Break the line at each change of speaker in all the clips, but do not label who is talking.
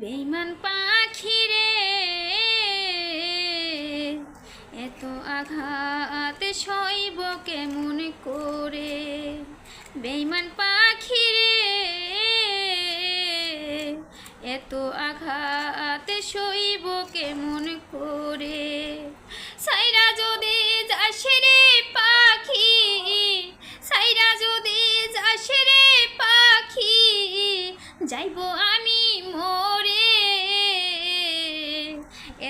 বেঈমান পাখি রে এত আঘাত সইব কেমন করে। বেঈমান পাখি রে এত আঘাত সইব কেমন করে। সাইরা যদি যাস রে পাখি, সাইরা যদি যাস রে পাখি, যাইব আমি মরে।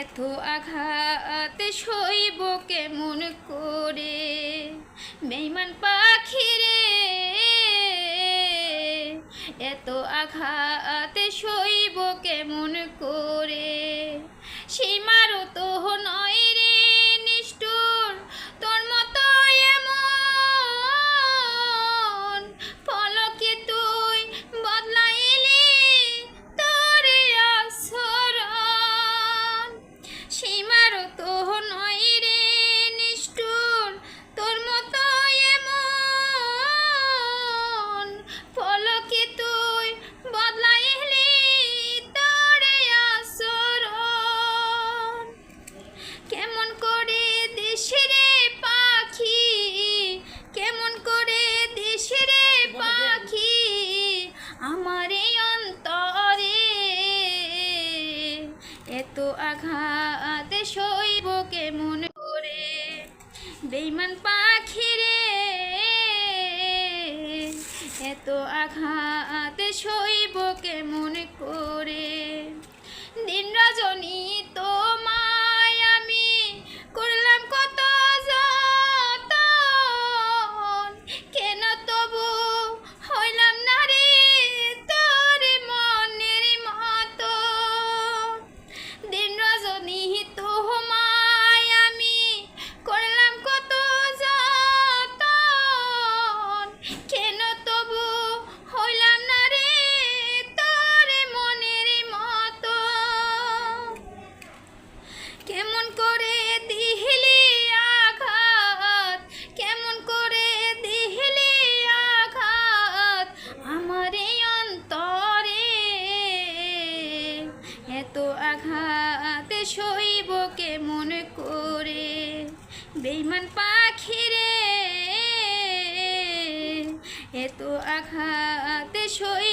এত আঘাত সইব কেমন করে। বেঈমান পাখি রে এত আঘাত সইব কেমন করে। সীমারও তো নয় রে নিষ্ঠুর তোর মতো এমন, পলকে তুই বদলাইলি তোর আচরণ। সীমারও তো নয় রে নিষ্ঠুর তোর মতো এমন, পলকে তুই বদলাইলি তোর আচরণ। কেমন করে দিস রে পাখি, কেমন করে দিস রে পাখি আমার এই অন্তরে। এত আঘাত সইব কেমন করে। বেঈমান পাখি রে এত আঘাত সইব কেমন করে। দিন রজনী তোমায় আমি করলাম কত যতন, কেন তবু হইলাম না রে তোর মনের মতো। দিন রজনী তোমায় আমি করলাম কত যতন, কেন তবু হইলাম না রে তোর মনের মতো। কেমন করে দিলি আঘাত, কেমন করে দিলি আঘাত আমার এই অন্তরে। এত আঘাত সইব কেমন করে। বেঈমান পাখি রে এত আঘাত সই